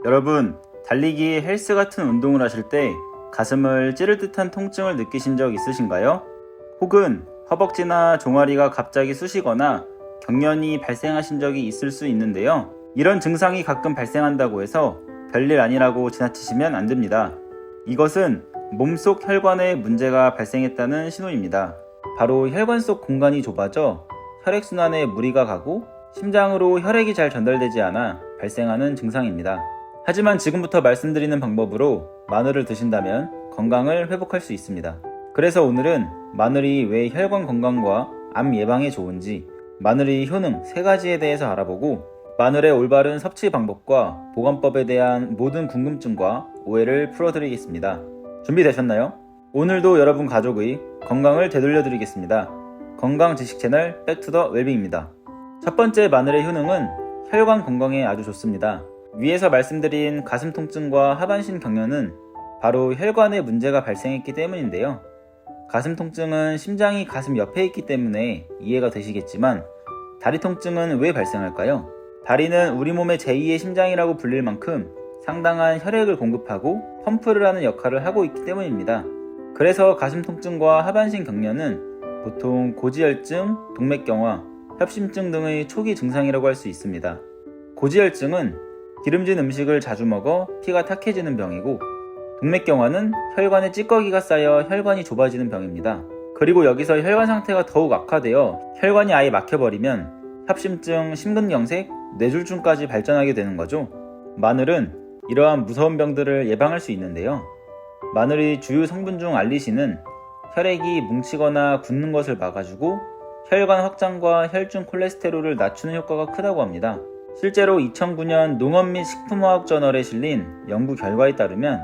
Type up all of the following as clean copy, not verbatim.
여러분, 달리기, 헬스 같은 운동을 하실 때 가슴을 찌를 듯한 통증을 느끼신 적 있으신가요? 혹은 허벅지나 종아리가 갑자기 쑤시거나 경련이 발생하신 적이 있을 수 있는데요. 이런 증상이 가끔 발생한다고 해서 별일 아니라고 지나치시면 안 됩니다. 이것은 몸속 혈관에 문제가 발생했다는 신호입니다. 바로 혈관 속 공간이 좁아져 혈액순환에 무리가 가고 심장으로 혈액이 잘 전달되지 않아 발생하는 증상입니다. 하지만 지금부터 말씀드리는 방법으로 마늘을 드신다면 건강을 회복할 수 있습니다. 그래서 오늘은 마늘이 왜 혈관 건강과 암 예방에 좋은지, 마늘의 효능 3가지에 대해서 알아보고 마늘의 올바른 섭취 방법과 보관법에 대한 모든 궁금증과 오해를 풀어드리겠습니다. 준비되셨나요? 오늘도 여러분 가족의 건강을 되돌려드리겠습니다. 건강 지식 채널 백투더 웰빙입니다. 첫 번째 마늘의 효능은 혈관 건강에 아주 좋습니다. 위에서 말씀드린 가슴 통증과 하반신 경련은 바로 혈관에 문제가 발생했기 때문인데요. 가슴 통증은 심장이 가슴 옆에 있기 때문에 이해가 되시겠지만 다리 통증은 왜 발생할까요? 다리는 우리 몸의 제2의 심장이라고 불릴 만큼 상당한 혈액을 공급하고 펌프를 하는 역할을 하고 있기 때문입니다. 그래서 가슴 통증과 하반신 경련은 보통 고지혈증, 동맥경화, 협심증 등의 초기 증상이라고 할 수 있습니다. 고지혈증은 기름진 음식을 자주 먹어 피가 탁해지는 병이고, 동맥경화는 혈관에 찌꺼기가 쌓여 혈관이 좁아지는 병입니다. 그리고 여기서 혈관 상태가 더욱 악화되어 혈관이 아예 막혀버리면 협심증, 심근경색, 뇌졸중까지 발전하게 되는 거죠. 마늘은 이러한 무서운 병들을 예방할 수 있는데요. 마늘의 주요 성분 중 알리신은 혈액이 뭉치거나 굳는 것을 막아주고 혈관 확장과 혈중 콜레스테롤을 낮추는 효과가 크다고 합니다. 실제로 2009년 농업 및 식품화학 저널에 실린 연구 결과에 따르면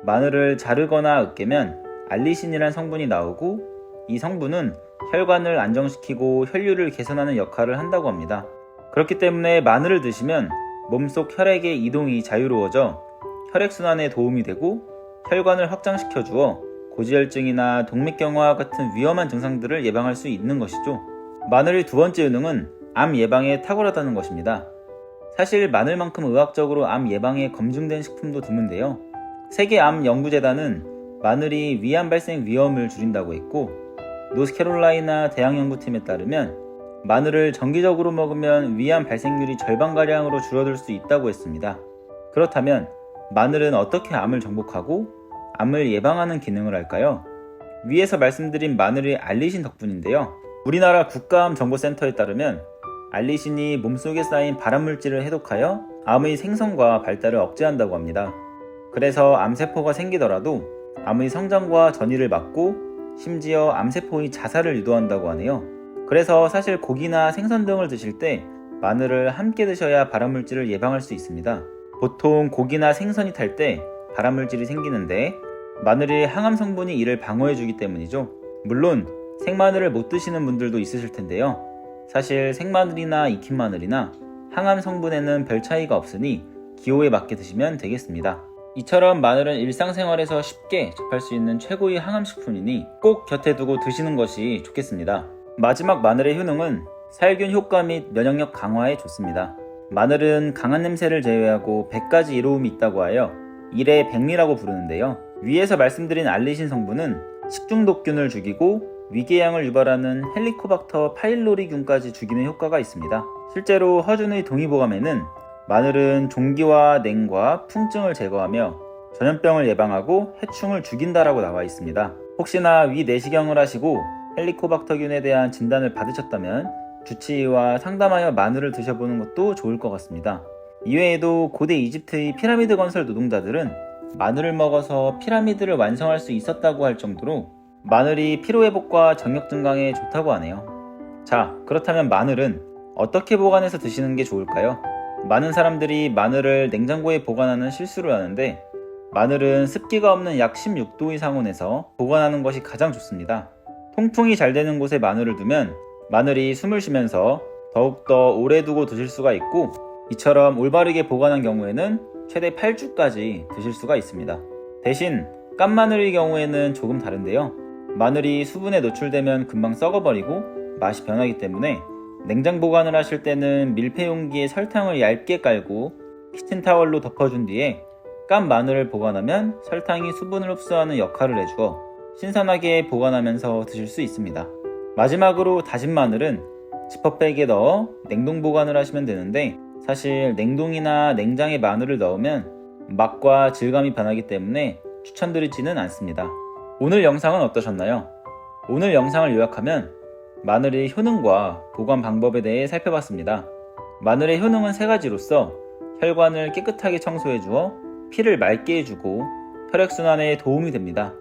마늘을 자르거나 으깨면 알리신이라는 성분이 나오고, 이 성분은 혈관을 안정시키고 혈류를 개선하는 역할을 한다고 합니다. 그렇기 때문에 마늘을 드시면 몸속 혈액의 이동이 자유로워져 혈액순환에 도움이 되고 혈관을 확장시켜 주어 고지혈증이나 동맥경화 같은 위험한 증상들을 예방할 수 있는 것이죠. 마늘의 두 번째 효능은 암 예방에 탁월하다는 것입니다. 사실 마늘만큼 의학적으로 암 예방에 검증된 식품도 드문데요. 세계암연구재단은 마늘이 위암 발생 위험을 줄인다고 했고, 노스캐롤라이나 대학연구팀에 따르면 마늘을 정기적으로 먹으면 위암 발생률이 절반가량으로 줄어들 수 있다고 했습니다. 그렇다면 마늘은 어떻게 암을 정복하고 암을 예방하는 기능을 할까요? 위에서 말씀드린 마늘의 알리신 덕분인데요. 우리나라 국가암정보센터에 따르면 알리신이 몸속에 쌓인 발암물질을 해독하여 암의 생성과 발달을 억제한다고 합니다. 그래서 암세포가 생기더라도 암의 성장과 전이를 막고 심지어 암세포의 자살을 유도한다고 하네요. 그래서 사실 고기나 생선 등을 드실 때 마늘을 함께 드셔야 발암물질을 예방할 수 있습니다. 보통 고기나 생선이 탈 때 발암물질이 생기는데 마늘의 항암 성분이 이를 방어해주기 때문이죠. 물론 생마늘을 못 드시는 분들도 있으실 텐데요. 사실 생마늘이나 익힌 마늘이나 항암 성분에는 별 차이가 없으니 기호에 맞게 드시면 되겠습니다. 이처럼 마늘은 일상생활에서 쉽게 접할 수 있는 최고의 항암식품이니 꼭 곁에 두고 드시는 것이 좋겠습니다. 마지막 마늘의 효능은 살균 효과 및 면역력 강화에 좋습니다. 마늘은 강한 냄새를 제외하고 100가지 이로움이 있다고 하여 일의 백리라고 부르는데요. 위에서 말씀드린 알리신 성분은 식중독균을 죽이고 위궤양을 유발하는 헬리코박터 파일로리균까지 죽이는 효과가 있습니다. 실제로 허준의 동의보감에는 마늘은 종기와 냉과 풍증을 제거하며 전염병을 예방하고 해충을 죽인다라고 나와 있습니다. 혹시나 위 내시경을 하시고 헬리코박터균에 대한 진단을 받으셨다면 주치의와 상담하여 마늘을 드셔보는 것도 좋을 것 같습니다. 이외에도 고대 이집트의 피라미드 건설 노동자들은 마늘을 먹어서 피라미드를 완성할 수 있었다고 할 정도로 마늘이 피로회복과 정력 증강에 좋다고 하네요. 자, 그렇다면 마늘은 어떻게 보관해서 드시는 게 좋을까요? 많은 사람들이 마늘을 냉장고에 보관하는 실수를 하는데, 마늘은 습기가 없는 약 16도 이상온에서 보관하는 것이 가장 좋습니다. 통풍이 잘 되는 곳에 마늘을 두면 마늘이 숨을 쉬면서 더욱더 오래 두고 드실 수가 있고, 이처럼 올바르게 보관한 경우에는 최대 8주까지 드실 수가 있습니다. 대신 깐 마늘의 경우에는 조금 다른데요. 마늘이 수분에 노출되면 금방 썩어버리고 맛이 변하기 때문에 냉장 보관을 하실 때는 밀폐 용기에 설탕을 얇게 깔고 키친타월로 덮어준 뒤에 깐 마늘을 보관하면 설탕이 수분을 흡수하는 역할을 해주어 신선하게 보관하면서 드실 수 있습니다. 마지막으로 다진 마늘은 지퍼백에 넣어 냉동 보관을 하시면 되는데, 사실 냉동이나 냉장에 마늘을 넣으면 맛과 질감이 변하기 때문에 추천드리지는 않습니다. 오늘 영상은 어떠셨나요? 오늘 영상을 요약하면 마늘의 효능과 보관 방법에 대해 살펴봤습니다. 마늘의 효능은 세 가지로서 혈관을 깨끗하게 청소해 주어 피를 맑게 해주고 혈액순환에 도움이 됩니다.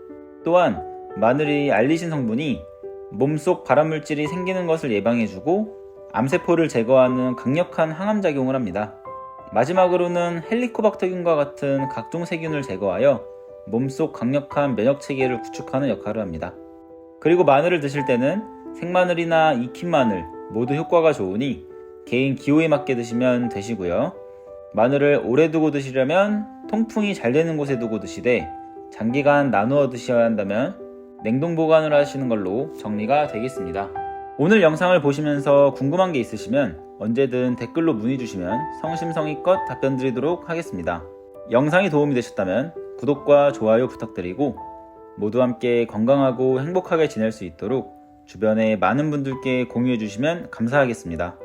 또한 마늘의 알리신 성분이 몸속 발암물질이 생기는 것을 예방해주고 암세포를 제거하는 강력한 항암작용을 합니다. 마지막으로는 헬리코박터균과 같은 각종 세균을 제거하여 몸속 강력한 면역체계를 구축하는 역할을 합니다. 그리고 마늘을 드실 때는 생마늘이나 익힌 마늘 모두 효과가 좋으니 개인 기호에 맞게 드시면 되시고요. 마늘을 오래 두고 드시려면 통풍이 잘 되는 곳에 두고 드시되, 장기간 나누어 드셔야 한다면 냉동 보관을 하시는 걸로 정리가 되겠습니다. 오늘 영상을 보시면서 궁금한 게 있으시면 언제든 댓글로 문의 주시면 성심성의껏 답변 드리도록 하겠습니다. 영상이 도움이 되셨다면 구독과 좋아요 부탁드리고, 모두 함께 건강하고 행복하게 지낼 수 있도록 주변에 많은 분들께 공유해 주시면 감사하겠습니다.